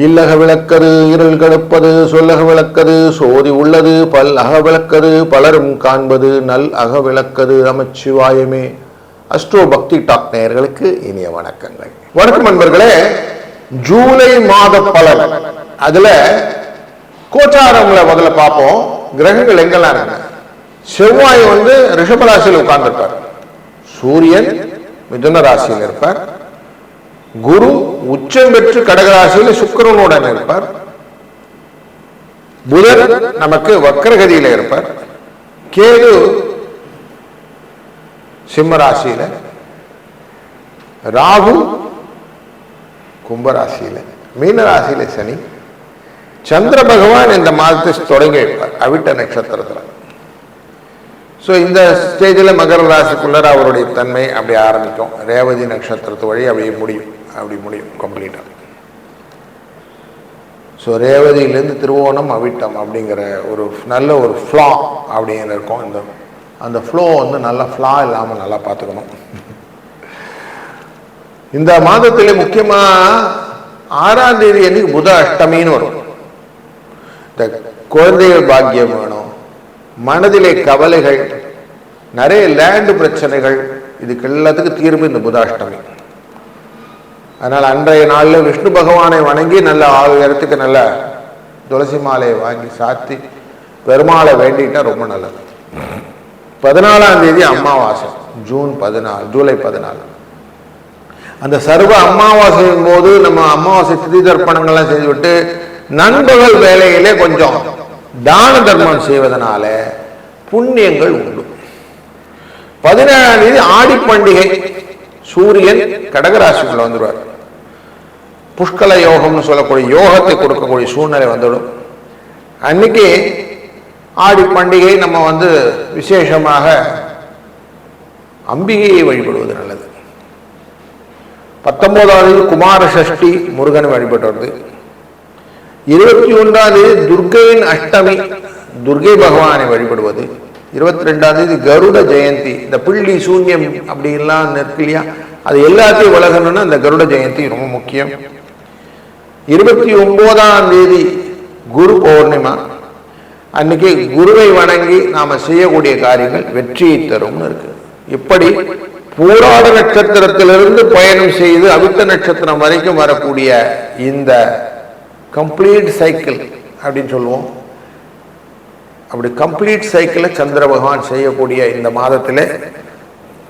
இல்லக விளக்கது இருள் கெடுப்பது சொல்லக விளக்கது சோதி உள்ளது பல் அக விளக்கது பலரும் காண்பது நல் அக விளக்கது நமச்சிவாயமே. அஸ்ட்ரோ பக்தி டாக் நேயர்களுக்கு இனிய வணக்கங்கள். வணக்கம் நண்பர்களே. ஜூலை மாத பலன் அதுல கோச்சாரங்களை முதல்ல பார்ப்போம். கிரகங்கள் எங்கெல்லாம் இருக்கு. செவ்வாய் ரிஷபராசியில் உட்கார்ந்துருப்பார். சூரியன் மிதுன ராசியில் இருப்பார். குரு உச்சம் பெற்று கடகராசியில் சுக்கிரனுடன் இருப்பார். புதன் நமக்கு வக்கரகதியில இருப்பார். கேது சிம்ம ராசியில, ராகு கும்பராசியில, மீன ராசியில சனி, சந்திர பகவான் இந்த மாதத்தை தொடங்கி வைப்பார் அவிட்ட நட்சத்திரத்தில். ஸோ இந்த ஸ்டேஜில் மகர ராசிக்குள்ளர அவருடைய தன்மை அப்படி ஆரம்பிக்கும். ரேவதி நட்சத்திரத்து வழி அப்படி முடியும் கம்ப்ளீட்டாக. ஸோ ரேவதியிலேருந்து திருவோணம் அவிட்டம் அப்படிங்கிற ஒரு நல்ல ஒரு ஃப்ளா அப்படிங்கிற இருக்கும். அந்த ஃப்ளோ நல்லா ஃப்ளா இல்லாமல் நல்லா பார்த்துக்கணும். இந்த மாதத்திலே முக்கியமாக 6ஆம் தேதி அன்னைக்கு புத அஷ்டமின்னு வரும். இந்த குழந்தைகள் பாக்கியம் வேணும், மனதிலே கவலைகள், நிறைய லேண்டு பிரச்சனைகள், இதுக்கு எல்லாத்துக்கும் தீர்வு இந்த புதாஷ்டமி. அதனால் அன்றைய நாளில் விஷ்ணு பகவானை வணங்கி நல்ல 6 இடத்துக்கு நல்ல துளசி மாலையை வாங்கி சாத்தி பெருமாளை வேண்டிட்டா ரொம்ப நல்லது. 14ஆம் தேதி அமாவாசை, ஜூலை 14. அந்த சர்வ அமாவாசையின் போது நம்ம அமாவாசை திதி தர்ப்பணங்கள்லாம் செய்துவிட்டு நண்பகல் வேலையிலே கொஞ்சம் தான தர்மம் செய்வதனால புண்ணியங்கள் உண்டு. 17ஆம் தேதி ஆடி பண்டிகை. சூரியன் கடகராசிக்குள்ள வந்துடுவார். புஷ்கல யோகம்னு சொல்லக்கூடிய யோகத்தை கொடுக்கக்கூடிய சூழ்நிலை வந்துடும். அன்னைக்கு ஆடி பண்டிகை நம்ம விசேஷமாக அம்பிகையை வழிபடுவது நல்லது. 19ஆம் தேதி குமார சஷ்டி, முருகனை வழிபட்டு வருது. 21ஆம் தேதி துர்கையின் அஷ்டமி, துர்கை பகவானை வழிபடுவது. 22ஆம் தேதி கருட ஜெயந்தி. இந்த பிள்ளி சூன்யம் அப்படிலாம் நெற்கிலியா அது எல்லாத்தையும் விலகணும்னா இந்த கருட ஜெயந்தி ரொம்ப முக்கியம். 29ஆம் தேதி குரு பௌர்ணிமா. அன்னைக்கு குருவை வணங்கி நாம செய்யக்கூடிய காரியங்கள் வெற்றியை தரும்னு இருக்கு. இப்படி பூராட நட்சத்திரத்திலிருந்து பயணம் செய்து அவிட்ட நட்சத்திரம் வரைக்கும் வரக்கூடிய இந்த கம்ப்ளீட் சைக்கிள் அப்படின்னு சொல்லுவோம். அப்படி கம்ப்ளீட் சைக்கிளை சந்திர பகவான் செய்யக்கூடிய இந்த மாதத்தில்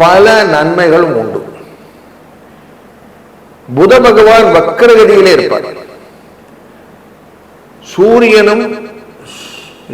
பல நன்மைகளும் உண்டு. புத பகவான் வக்கரகதியிலே இருப்பார். சூரியனும்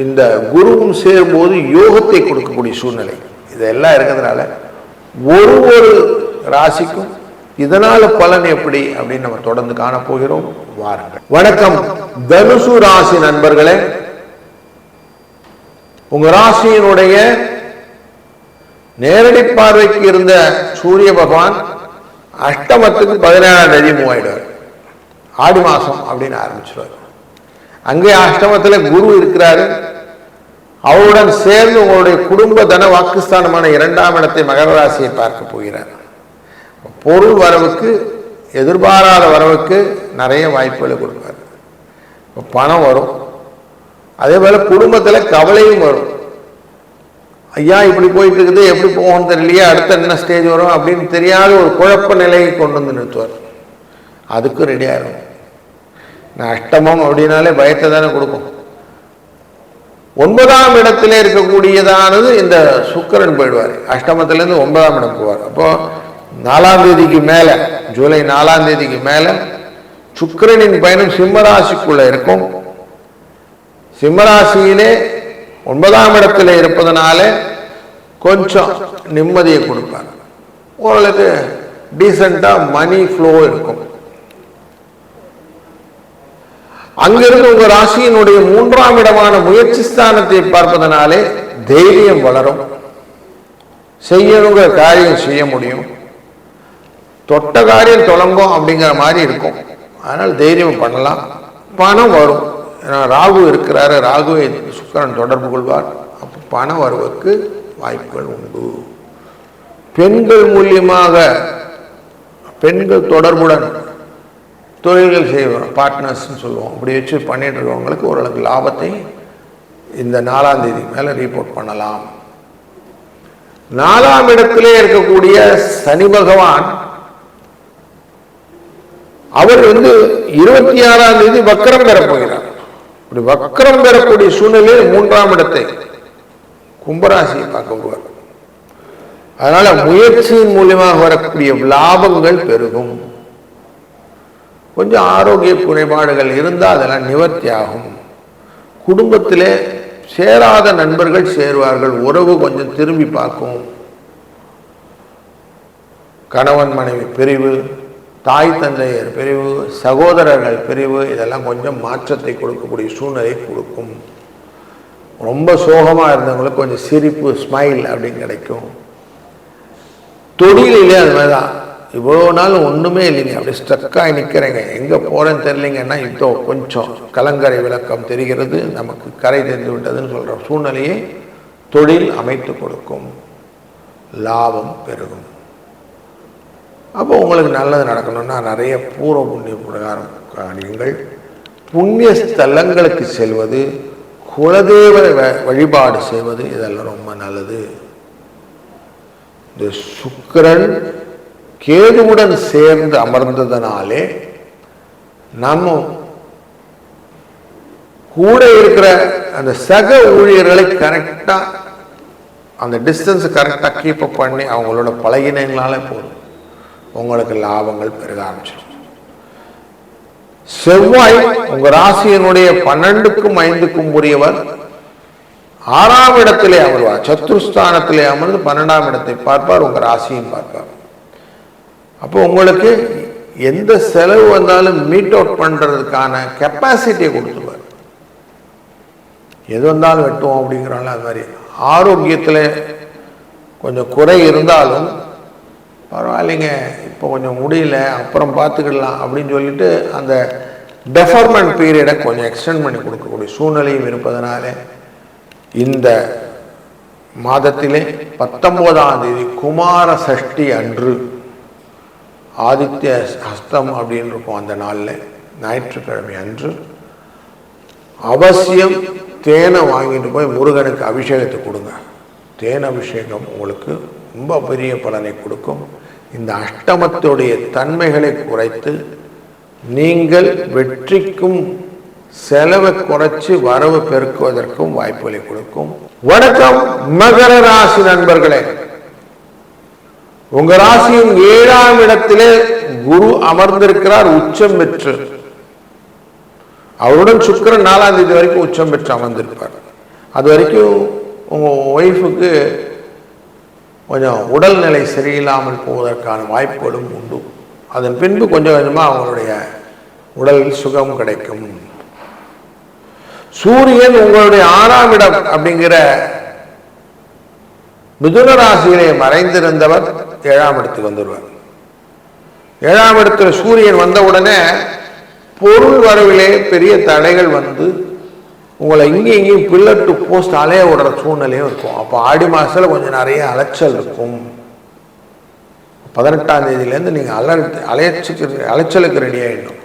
இந்த குருவும் சேரும்போது யோகத்தை கொடுக்கக்கூடிய சூழ்நிலை இதெல்லாம் இருக்கிறதுனால ஒரு ராசிக்கும் இதனால பலன் எப்படி அப்படின்னு நம்ம தொடர்ந்து காணப்போகிறோம். வாருங்கள். வணக்கம் தனுசு ராசி நண்பர்களே. உங்க ராசியினுடைய நேரடி பார்வைக்கு இருந்த சூரிய பகவான் அஷ்டமத்துக்கு 17ஆம் தேதி மூவாயிடுவார். ஆடி மாசம் அப்படின்னு ஆரம்பிச்சிருவார். அங்கே அஷ்டமத்தில் குரு இருக்கிறாரு. அவருடன் சேர்ந்து உங்களுடைய குடும்ப தன வாக்குஸ்தானமான 2ஆம் இடத்தை மகர ராசியை பார்க்க போகிறார். பொருள் வரவுக்கு, எதிர்பாராத வரவுக்கு நிறைய வாய்ப்புகளை கொடுப்பார். பணம் வரும். அதே போல குடும்பத்தில் கவலையும் வரும். ஐயா இப்படி போயிட்டு இருக்குது, எப்படி போகணும்னு தெரியலையே, அடுத்த என்ன ஸ்டேஜ் வரும் அப்படின்னு தெரியாத ஒரு குழப்ப நிலையை கொண்டு நிறுத்துவார். அதுக்கும் ரெடியாக இருக்கும். நான் அஷ்டமம் அப்படின்னாலே பயத்தை தானே கொடுக்கும். 9ஆம் இடத்திலே இருக்கக்கூடியதானது இந்த சுக்கிரன் போயிடுவார். அஷ்டமத்திலேருந்து 9ஆம் இடம் போவார். அப்போ 4ஆம் தேதிக்கு மேல, ஜூலை 4ஆம் தேதிக்கு மேல சுக்கிரனின் பயணம் சிம்மராசிக்குள்ள இருக்கும். சிம்மராசியிலே 9ஆம் இடத்துல இருப்பதனால கொஞ்சம் நிம்மதியை கொடுப்பார். ஓரளவுக்கு டீசெண்டா மணி ஃப்ளோ இருக்கும். அங்கிருந்து உங்க ராசியினுடைய 3ஆம் இடமான முயற்சி ஸ்தானத்தை பார்ப்பதனாலே தைரியம் வளரும். செய்யணுங்கிற காரியம் செய்ய முடியும். தொட்ட காரியம் தொடங்கும் அப்படிங்கிற மாதிரி இருக்கும். அதனால் தைரியம் பண்ணலாம். பணம் வரும். ராகு இருக்கிறாரு. ராகுவை சுக்கிரன் தொடர்பு கொள்வார். அப்போ பணம் வருவதற்கு வாய்ப்புகள் உண்டு. பெண்கள் மூலியமாக, பெண்கள் தொடர்புடன் தொழில்கள் செய்வோம், பார்ட்னர்ஸ்ன்னு சொல்லுவோம். அப்படி வச்சு பண்ணிட்டு இருக்கவங்களுக்கு ஓரளவுக்கு லாபத்தை இந்த 4ஆம் தேதி மேலே ரிப்போர்ட் பண்ணலாம். 4ஆம் இடத்திலே இருக்கக்கூடிய சனி பகவான் அவர் 26ஆம் தேதி வக்கரம் பெற போகிறார். இப்படி வக்கரம் பெறக்கூடிய சூழ்நிலையில் 3ஆம் இடத்தை கும்பராசியை பார்க்க போவார். அதனால முயற்சியின் மூலமாக வரக்கூடிய லாபங்கள் பெருகும். கொஞ்சம் ஆரோக்கிய குறைபாடுகள் இருந்தால் அதெல்லாம் நிவர்த்தி ஆகும். குடும்பத்திலே சேராத நண்பர்கள் சேருவார்கள். உறவு கொஞ்சம் திரும்பி பார்க்கும். கணவன் மனைவி பிரிவு, தாய் தந்தையர் பிரிவு, சகோதரர்கள் பிரிவு, இதெல்லாம் கொஞ்சம் மாற்றத்தை கொடுக்கக்கூடிய சூழ்நிலை கொடுக்கும். ரொம்ப சோகமாக இருந்தவங்களுக்கு கொஞ்சம் சிரிப்பு, ஸ்மைல் அப்படின்னு கிடைக்கும். தொழிலே அது மாதிரி தான். இவ்வளோ நாள் ஒன்றுமே இல்லைங்க, அப்படி ஸ்ட்ரக்காகி நிற்கிறேங்க, எங்கே போகிறேன்னு தெரியலைங்கன்னா இப்போ கொஞ்சம் கலங்கரை விளக்கம் தெரிகிறது, நமக்கு கரை தெரிந்து விட்டதுன்னு சொல்கிற சூழ்நிலையை தொழில் அமைத்து கொடுக்கும். லாபம் பெருகும். அப்போ உங்களுக்கு நல்லது நடக்கணும்னா நிறைய பூர்வ புண்ணிய பிரகாரம் காரியங்கள், புண்ணிய ஸ்தலங்களுக்கு செல்வது, குலதெய்வ வழிபாடு செய்வது, இதெல்லாம் ரொம்ப நல்லது. இந்த சுக்கிரன் கேதுவுடன் சேர்ந்து அமர்ந்ததனாலே நம்ம கூட இருக்கிற அந்த சக ஊழியர்களை கரெக்டா அந்த டிஸ்டன்ஸ் கரெக்டா கீப் அப் பண்ணி அவங்களோட பழகினங்களாலே போதும், உங்களுக்கு லாபங்கள் பெருக ஆரம்பிச்சிடும். செவ்வாய் உங்க ராசியினுடைய 12க்கும் 5க்கும் உரியவர் 6ஆம் இடத்திலே அமர்வார். சத்துருஸ்தானத்திலே அமர்ந்து 12ஆம் இடத்தை பார்ப்பார், உங்க ராசியும் பார்ப்பார். அப்போ உங்களுக்கு எந்த செலவு வந்தாலும் மீட் அவுட் பண்றதுக்கான கெப்பாசிட்டியை கொடுத்துருவார். எது வந்தாலும் வெட்டுவோம் அப்படிங்கிறாங்களா அது மாதிரி. ஆரோக்கியத்தில் கொஞ்சம் குறை இருந்தாலும் பரவாயில்லைங்க, இப்போ கொஞ்சம் முடியல, அப்புறம் பார்த்துக்கிடலாம் அப்படின்னு சொல்லிட்டு அந்த டெஃபர்மெண்ட் பீரியடை கொஞ்சம் எக்ஸ்டெண்ட் பண்ணி கொடுக்கக்கூடிய சூழ்நிலையும் இருப்பதனால இந்த மாதத்திலே 19ஆம் தேதி குமார சஷ்டி அன்று ஆதித்ய ஹஸ்தம் அப்படின்னு இருக்கும். அந்த நாளில் ஞாயிற்றுக்கிழமை அன்று அவசியம் தேனை வாங்கிட்டு போய் முருகனுக்கு அபிஷேகத்தை கொடுங்க. தேன் அபிஷேகம் உங்களுக்கு ரொம்ப பெரிய பலனை கொடுக்கும். இந்த அஷ்டமத்துடைய தன்மைகளை குறைத்து நீங்கள் வெற்றிக்கும் செலவை குறைச்சு வரவு பெருக்குவதற்கும் வாய்ப்புகளை கொடுக்கும். வணக்கம் மகர ராசி நண்பர்களே, உங்க ராசியின் 7ஆம் இடத்திலே குரு அமர்ந்திருக்கிறார் உச்சம் பெற்று. அவருடன் சுக்கிரன் 4ஆம் தேதி வரைக்கும் உச்சம் பெற்று அமர்ந்திருப்பார். அது வரைக்கும் உங்க ஒய்ஃபுக்கு கொஞ்சம் உடல்நிலை சரியில்லாமல் போவதற்கான வாய்ப்புகளும் உண்டு. அதன் பின்பு கொஞ்சம் கொஞ்சமாக அவங்களுடைய உடல் சுகம் கிடைக்கும். சூரியன் உங்களுடைய 6ஆம் இடம் அப்படிங்கிற மிதுன ராசியிலே மறைந்திருந்தவர் 7ஆம் இடத்துக்கு வந்துடுவார். 7ஆம் இடத்துல சூரியன் வந்த உடனே பொருள் வரவிலே பெரிய தடைகள் வந்து உங்களை இங்கேயும் பில்லர் டு போஸ்ட் அலைய விடுற சூழ்நிலையும் இருக்கும். அப்போ ஆடி மாசத்துல கொஞ்சம் நிறைய அலைச்சல் இருக்கும். 18ஆம் தேதியிலேருந்து நீங்கள் அலைச்சலுக்கு ரெடி ஆகிடும்.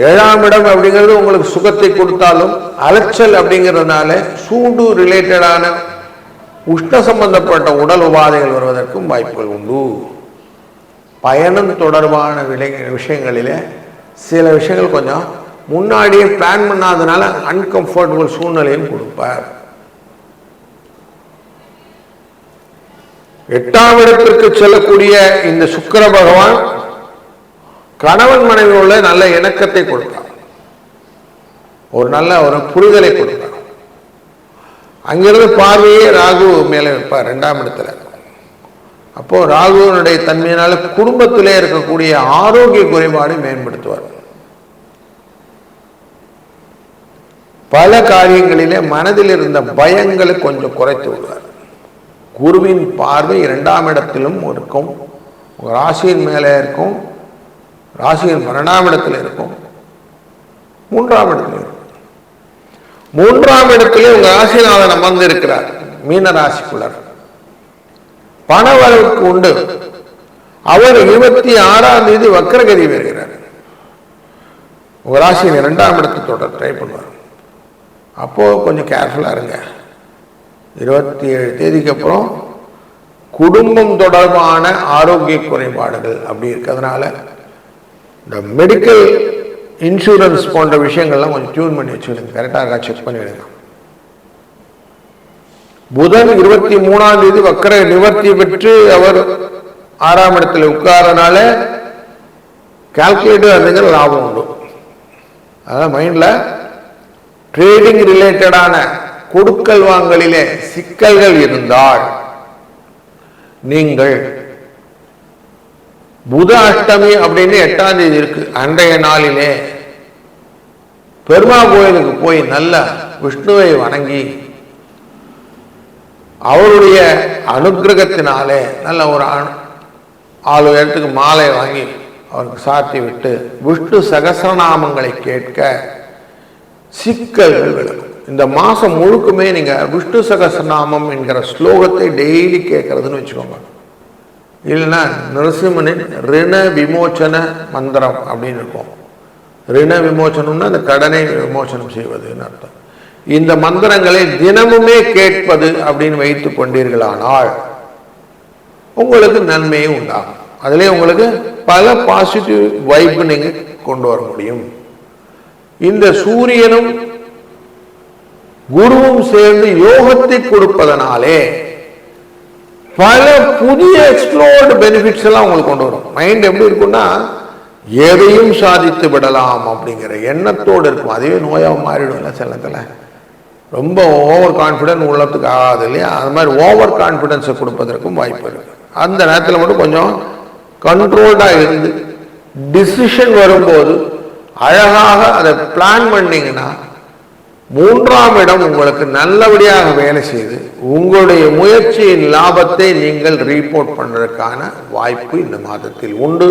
7ஆம் இடம் அப்படிங்கிறது உங்களுக்கு சுகத்தை கொடுத்தாலும் அலைச்சல் அப்படிங்கிறதுனால சூடு ரிலேட்டடான உஷ்ண சம்பந்தப்பட்ட உடல் உபாதைகள் வருவதற்கும் வாய்ப்புகள் உண்டு. பயணம் தொடர்பான விஷயங்களிலே சில விஷயங்கள் கொஞ்சம் முன்னாடியே பிளான் பண்ணாதனால அன்கம்ஃபர்டபுள் சூழ்நிலையும் கொடுப்பார். 8ஆம் இடத்திற்கு செல்லக்கூடிய இந்த சுக்கிர பகவான் கணவன் மனைவி உள்ள நல்ல இணக்கத்தை கொடுப்பார், ஒரு நல்ல ஒரு புரிதலை கொடுப்பார். அங்கிருந்து பார்வையே ராகு மேலே வைப்பார் 2ஆம் இடத்துல. அப்போ ராகுவனுடைய தன்மையினால குடும்பத்திலே இருக்கக்கூடிய ஆரோக்கிய குறைபாடு மேம்படுத்துவார். பல காரியங்களிலே மனதில் இருந்த பயங்களை கொஞ்சம் குறைத்து விடுவார். குருவின் பார்வை 2ஆம் இடத்திலும் இருக்கும், ராசியின் மேலே இருக்கும், ராசியின் 12ஆம் இடத்துல இருக்கும், 3ஆம் இடத்துல இருக்கும். 3ஆம் இடத்திலே உங்க ராசிநாதன் அமர்ந்து இருக்கிறார் மீன ராசிக்குள்ளார். பண வரவுக்கு உண்டு. அவர் 26ஆம் தேதி வக்ரகதி வருகிறார். உங்க ராசியின் 2ஆம் இடத்தை ட்ரை பண்ணுவார். அப்போ கொஞ்சம் கேர்ஃபுல்லா இருங்க. 27 தேதிக்கு அப்புறம் குடும்பம் தொடர்பான ஆரோக்கிய குறைபாடுகள் அப்படி இருக்கிறதுனால இந்த மெடிக்கல் இன்சூரன்ஸ் போன்ற விஷயங்கள்லாம் கொஞ்சம் டியூன் பண்ணி வச்சுக்கிடுங்க. கரெக்டாக இருக்கா செக் பண்ணிவிடுங்க. புதன் 23ஆம் தேதி வக்கர நிவர்த்தி பெற்று அவர் 6ஆம் இடத்துல உட்காரனால கால்குலேட்டிவ் அதுங்கிற லாபம் உண்டு. அதான் மைண்ட்ல ட்ரேடிங் ரிலேட்டடான கொடுக்கல் வாங்கலிலே சிக்கல்கள் இருந்தால் நீங்கள் புத அஷ்டமி அப்படின்னு 8ஆம் தேதி இருக்கு, அன்றைய நாளிலே பெருமா கோயிலுக்கு போய் நல்ல விஷ்ணுவை வணங்கி அவருடைய அனுகிரகத்தினாலே நல்ல ஒரு 6 இடத்துக்கு மாலை வாங்கி அவருக்கு சாத்தி விட்டு விஷ்ணு சகஸ்ரநாமங்களை கேட்க சிக்கல்கள் விலகும். இந்த மாசம் முழுக்குமே நீங்க விஷ்ணு சகஸ்ரநாமம் என்கிற ஸ்லோகத்தை டெய்லி கேட்கறதுன்னு வச்சுக்கோங்க. இல்லைன்னா நரசிம்மனின் ரிண விமோச்சன மந்திரம் அப்படின்னு இருக்கும். ரிண விமோச்சனம்னா அந்த கடனை விமோச்சனம் செய்வதுன்னு அர்த்தம். இந்த மந்திரங்களை தினமுமே கேட்பது அப்படின்னு வைத்துக் கொண்டீர்களானால் உங்களுக்கு நன்மையும் உண்டாகும். அதுலேயே உங்களுக்கு பல பாசிட்டிவ் வைப் நீங்க கொண்டு வர முடியும். இந்த சூரியனும் குருவும் சேர்ந்து யோகத்தை கொடுப்பதனாலே பல புதிய எக்ஸ்ப்ளோர்டு பெனிஃபிட்ஸ் எல்லாம் உங்களுக்கு கொண்டு வரும். மைண்ட் எப்படி இருக்குன்னா எதையும் சாதித்து விடலாம் அப்படிங்கிற எண்ணத்தோடு இருக்கும். அதுவே நோயாக மாறிடும்ல சிலத்தில். ரொம்ப ஓவர் கான்ஃபிடன்ஸ் உள்ளத்துக்கு ஆகாது இல்லையா? அது மாதிரி ஓவர் கான்ஃபிடன்ஸை கொடுப்பதற்கும் வாய்ப்பு இருக்கு. அந்த நேரத்தில் மட்டும் கொஞ்சம் கண்ட்ரோல்டாக இருந்து டிசிஷன் வரும்போது அழகாக அதை பிளான் பண்ணீங்கன்னா 3ஆம் இடம் உங்களுக்கு நல்லபடியாக வேலை செய்து உங்களுடைய முயற்சியின் லாபத்தை நீங்கள் ரிப்போர்ட் பண்றதுக்கான வாய்ப்பு இந்த மாதத்தில் உண்டு.